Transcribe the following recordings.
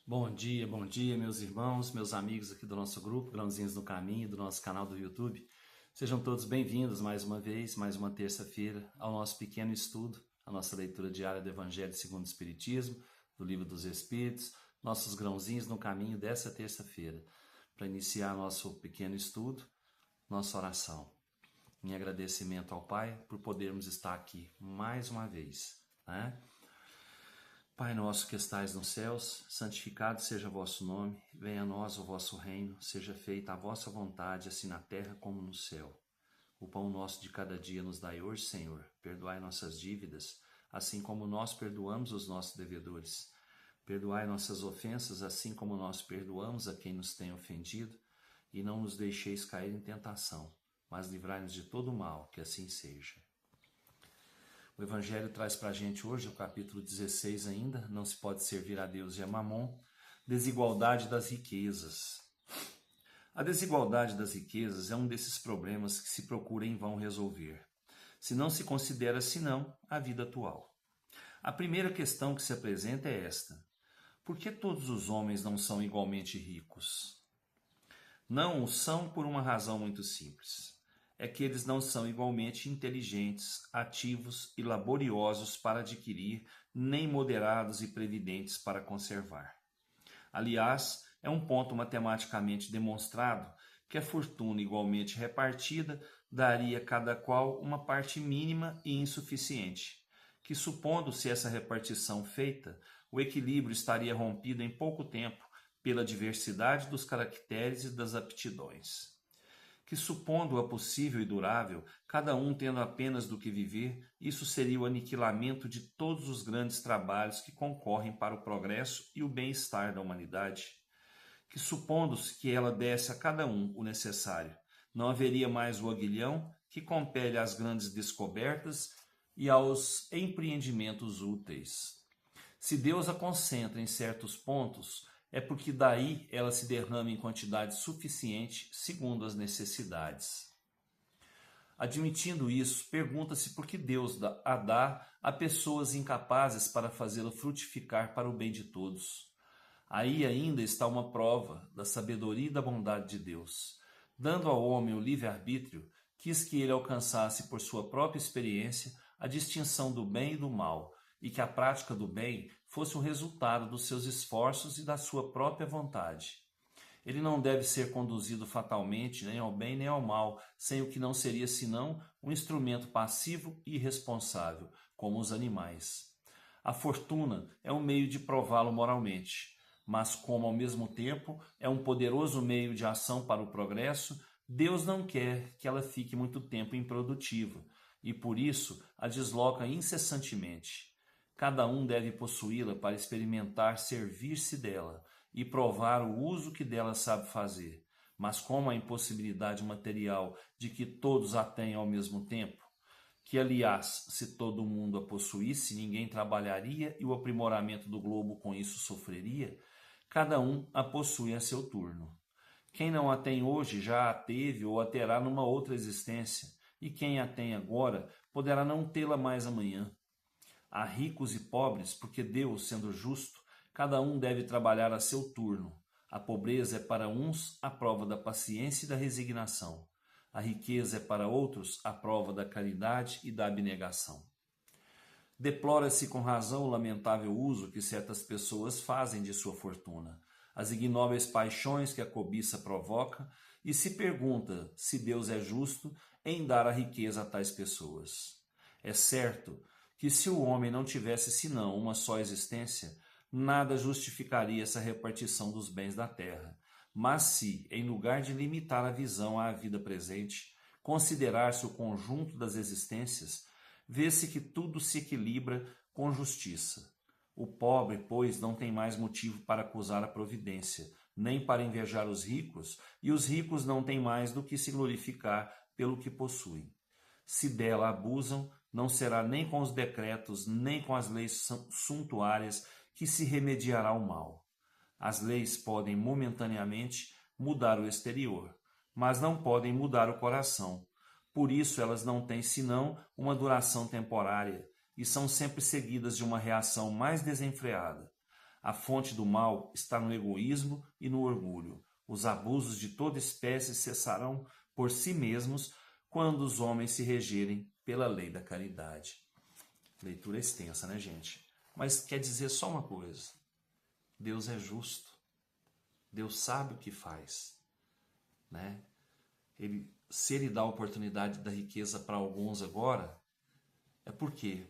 Bom dia, meus irmãos, meus amigos aqui do nosso grupo, Grãozinhos no Caminho, do nosso canal do YouTube. Sejam todos bem-vindos mais uma vez, mais uma terça-feira, ao nosso pequeno estudo, a nossa leitura diária do Evangelho segundo o Espiritismo, do Livro dos Espíritos, nossos grãozinhos no caminho dessa terça-feira. Para iniciar nosso pequeno estudo, nossa oração. Em agradecimento ao Pai por podermos estar aqui mais uma vez, né? Pai nosso que estais nos céus, santificado seja o vosso nome, venha a nós o vosso reino, seja feita a vossa vontade, assim na terra como no céu. O pão nosso de cada dia nos dai hoje, Senhor. Perdoai nossas dívidas, assim como nós perdoamos os nossos devedores. Perdoai nossas ofensas, assim como nós perdoamos a quem nos tem ofendido, e não nos deixeis cair em tentação, mas livrai-nos de todo o mal, que assim seja. O Evangelho traz para a gente hoje, o capítulo 16 ainda, não se pode servir a Deus e a Mamon, desigualdade das riquezas. A desigualdade das riquezas é um desses problemas que se procura em vão resolver, se não se considera senão a vida atual. A primeira questão que se apresenta é esta: por que todos os homens não são igualmente ricos? Não o são por uma razão muito simples. É que eles não são igualmente inteligentes, ativos e laboriosos para adquirir, nem moderados e previdentes para conservar. Aliás, é um ponto matematicamente demonstrado que a fortuna igualmente repartida daria a cada qual uma parte mínima e insuficiente, que supondo-se essa repartição feita, o equilíbrio estaria rompido em pouco tempo pela diversidade dos caracteres e das aptidões. Que supondo-a possível e durável, cada um tendo apenas do que viver, isso seria o aniquilamento de todos os grandes trabalhos que concorrem para o progresso e o bem-estar da humanidade. Que supondo-se que ela desse a cada um o necessário, não haveria mais o aguilhão que compele às grandes descobertas e aos empreendimentos úteis. Se Deus a concentra em certos pontos, é porque daí ela se derrama em quantidade suficiente segundo as necessidades. Admitindo isso, pergunta-se por que Deus a dá a pessoas incapazes para fazê-la frutificar para o bem de todos. Aí ainda está uma prova da sabedoria e da bondade de Deus. Dando ao homem o livre-arbítrio, quis que ele alcançasse por sua própria experiência a distinção do bem e do mal, e que a prática do bem fosse o resultado dos seus esforços e da sua própria vontade. Ele não deve ser conduzido fatalmente nem ao bem nem ao mal, sem o que não seria senão um instrumento passivo e irresponsável, como os animais. A fortuna é um meio de prová-lo moralmente, mas como ao mesmo tempo é um poderoso meio de ação para o progresso, Deus não quer que ela fique muito tempo improdutiva, e por isso a desloca incessantemente. Cada um deve possuí-la para experimentar servir-se dela e provar o uso que dela sabe fazer. Mas como a impossibilidade material de que todos a tenham ao mesmo tempo, que aliás, se todo mundo a possuísse, ninguém trabalharia e o aprimoramento do globo com isso sofreria, cada um a possui a seu turno. Quem não a tem hoje já a teve ou a terá numa outra existência, e quem a tem agora poderá não tê-la mais amanhã. Há ricos e pobres, porque Deus, sendo justo, cada um deve trabalhar a seu turno. A pobreza é para uns a prova da paciência e da resignação. A riqueza é para outros a prova da caridade e da abnegação. Deplora-se com razão o lamentável uso que certas pessoas fazem de sua fortuna, as ignóbeis paixões que a cobiça provoca, e se pergunta se Deus é justo em dar a riqueza a tais pessoas. É certo que se o homem não tivesse senão uma só existência, nada justificaria essa repartição dos bens da terra. Mas se, em lugar de limitar a visão à vida presente, considerar-se o conjunto das existências, vê-se que tudo se equilibra com justiça. O pobre, pois, não tem mais motivo para acusar a providência, nem para invejar os ricos, e os ricos não têm mais do que se glorificar pelo que possuem. Se dela abusam, não será nem com os decretos, nem com as leis suntuárias que se remediará o mal. As leis podem momentaneamente mudar o exterior, mas não podem mudar o coração. Por isso elas não têm senão uma duração temporária e são sempre seguidas de uma reação mais desenfreada. A fonte do mal está no egoísmo e no orgulho. Os abusos de toda espécie cessarão por si mesmos quando os homens se regerem pela lei da caridade. Leitura extensa, né, gente? Mas quer dizer só uma coisa. Deus é justo. Deus sabe o que faz, né? Se ele dá a oportunidade da riqueza para alguns agora, é porque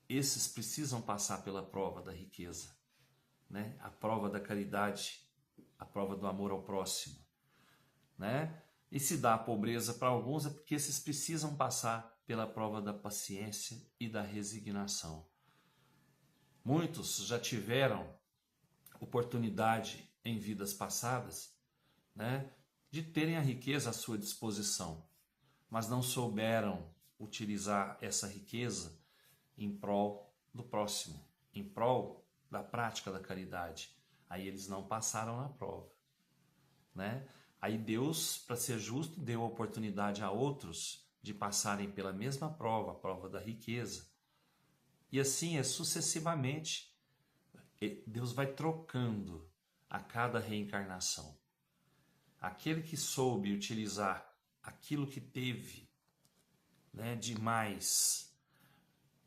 esses precisam passar pela prova da riqueza, né? A prova da caridade, a prova do amor ao próximo, né? E se dá a pobreza para alguns é porque esses precisam passar pela prova da paciência e da resignação. Muitos já tiveram oportunidade em vidas passadas, né, de terem a riqueza à sua disposição, mas não souberam utilizar essa riqueza em prol do próximo, em prol da prática da caridade. Aí eles não passaram na prova, né? Aí Deus, para ser justo, deu a oportunidade a outros de passarem pela mesma prova, a prova da riqueza. E assim é sucessivamente. Deus vai trocando a cada reencarnação. Aquele que soube utilizar aquilo que teve, né, de mais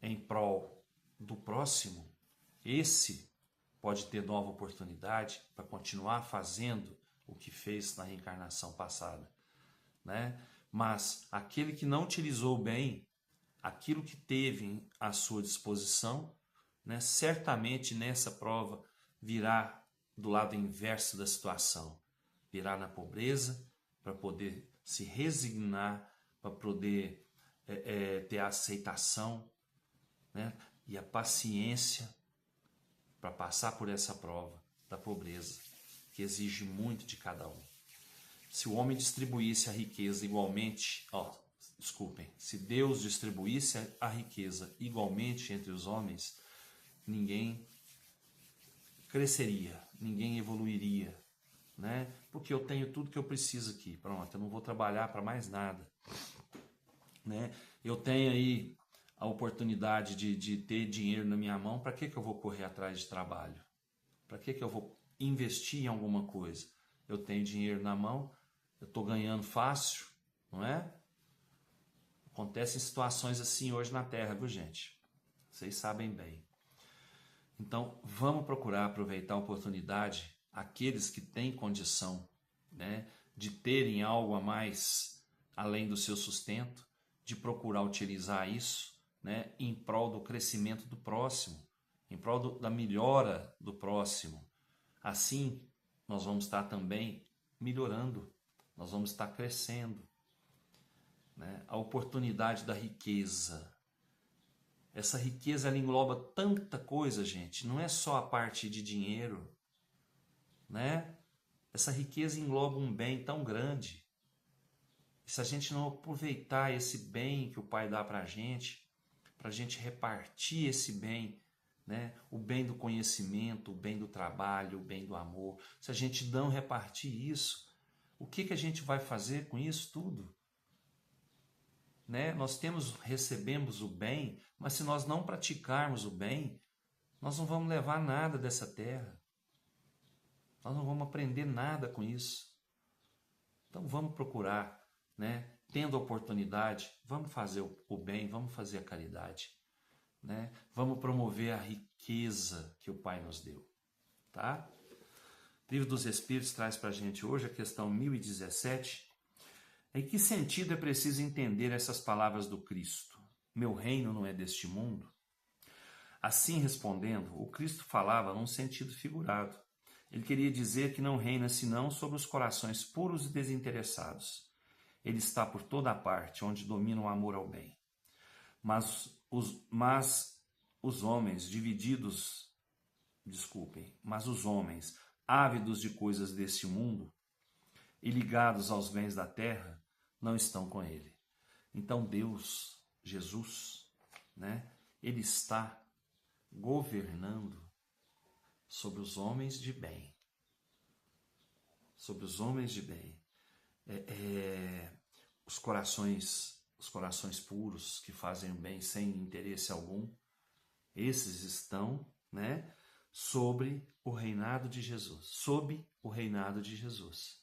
em prol do próximo, esse pode ter nova oportunidade para continuar fazendo o que fez na reencarnação passada, né? Mas aquele que não utilizou bem aquilo que teve à sua disposição, né, certamente nessa prova virá do lado inverso da situação, virá na pobreza para poder se resignar, para poder ter a aceitação, né, e a paciência para passar por essa prova da pobreza, que exige muito de cada um. Se o homem distribuísse a riqueza igualmente, se Deus distribuísse a riqueza igualmente entre os homens, ninguém cresceria, ninguém evoluiria, né? Porque eu tenho tudo que eu preciso aqui, pronto, eu não vou trabalhar para mais nada, né? Eu tenho aí a oportunidade de ter dinheiro na minha mão, para que eu vou correr atrás de trabalho? Para que eu vou investir em alguma coisa? Eu tenho dinheiro na mão, eu estou ganhando fácil, não é? Acontecem situações assim hoje na Terra, viu, gente? Vocês sabem bem. Então, vamos procurar aproveitar a oportunidade, aqueles que têm condição, né, de terem algo a mais além do seu sustento, de procurar utilizar isso, né, em prol do crescimento do próximo, em prol da melhora do próximo. Assim, nós vamos estar também melhorando, nós vamos estar crescendo, né? A oportunidade da riqueza. Essa riqueza ela engloba tanta coisa, gente. Não é só a parte de dinheiro, né? Essa riqueza engloba um bem tão grande. E se a gente não aproveitar esse bem que o Pai dá para a gente repartir esse bem, né? O bem do conhecimento, o bem do trabalho, o bem do amor. Se a gente não repartir isso, o que a gente vai fazer com isso tudo? Né? Nós recebemos o bem, mas se nós não praticarmos o bem, nós não vamos levar nada dessa terra. Nós não vamos aprender nada com isso. Então vamos procurar, né? Tendo a oportunidade, vamos fazer o bem, vamos fazer a caridade, né? Vamos promover a riqueza que o Pai nos deu, tá? O Livro dos Espíritos traz para a gente hoje a questão 1017. Em que sentido é preciso entender essas palavras do Cristo? Meu reino não é deste mundo? Assim respondendo, o Cristo falava num sentido figurado. Ele queria dizer que não reina senão sobre os corações puros e desinteressados. Ele está por toda a parte, onde domina o amor ao bem. Mas os homens ávidos de coisas deste mundo e ligados aos bens da terra, não estão com ele. Então Deus, Jesus, né, ele está governando sobre os homens de bem. Sobre os homens de bem. Os corações puros que fazem o bem sem interesse algum, esses estão, né, sobre o reinado de Jesus, sob o reinado de Jesus.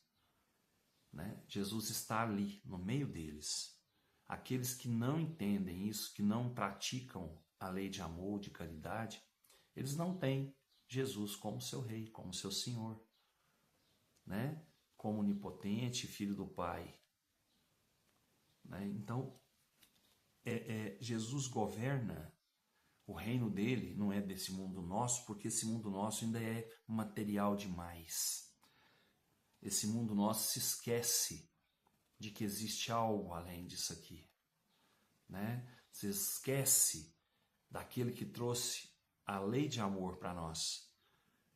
Né? Jesus está ali, no meio deles. Aqueles que não entendem isso, que não praticam a lei de amor, de caridade, eles não têm Jesus como seu rei, como seu senhor, né? Como onipotente, filho do Pai. Né? Então, Jesus governa, o reino dele não é desse mundo nosso, porque esse mundo nosso ainda é material demais. Esse mundo nosso se esquece de que existe algo além disso aqui. Né? Se esquece daquele que trouxe a lei de amor para nós.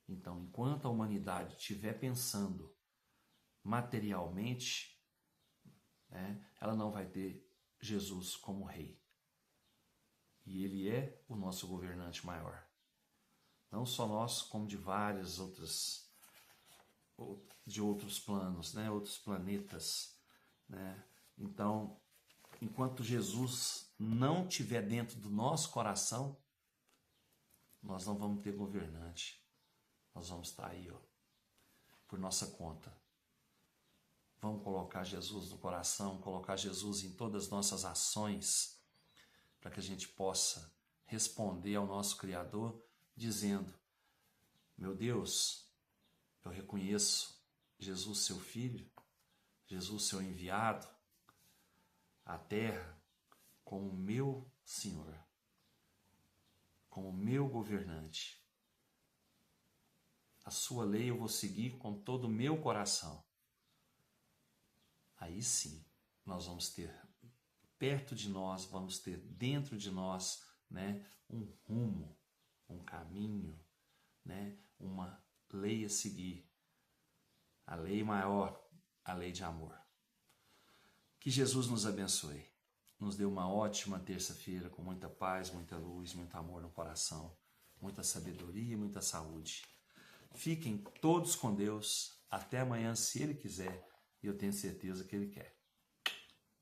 Então, enquanto a humanidade estiver pensando materialmente, né, ela não vai ter Jesus como rei. E ele é o nosso governante maior. Não só nós, como de vários outros planos, né, outros planetas. Né? Então, enquanto Jesus não estiver dentro do nosso coração, nós não vamos ter governante. Nós vamos estar aí, ó, por nossa conta. Vamos colocar Jesus no coração, colocar Jesus em todas as nossas ações, para que a gente possa responder ao nosso Criador, dizendo: meu Deus, eu reconheço Jesus, seu Filho, Jesus, seu enviado, à terra, como meu Senhor, como meu governante. A sua lei eu vou seguir com todo o meu coração. Aí sim, nós vamos ter perto de nós, vamos ter dentro de nós, né, um rumo, um caminho, né, uma lei a seguir. A lei maior, a lei de amor. Que Jesus nos abençoe. Nos dê uma ótima terça-feira com muita paz, muita luz, muito amor no coração, muita sabedoria e muita saúde. Fiquem todos com Deus. Até amanhã, se Ele quiser. E eu tenho certeza que Ele quer.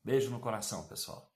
Beijo no coração, pessoal.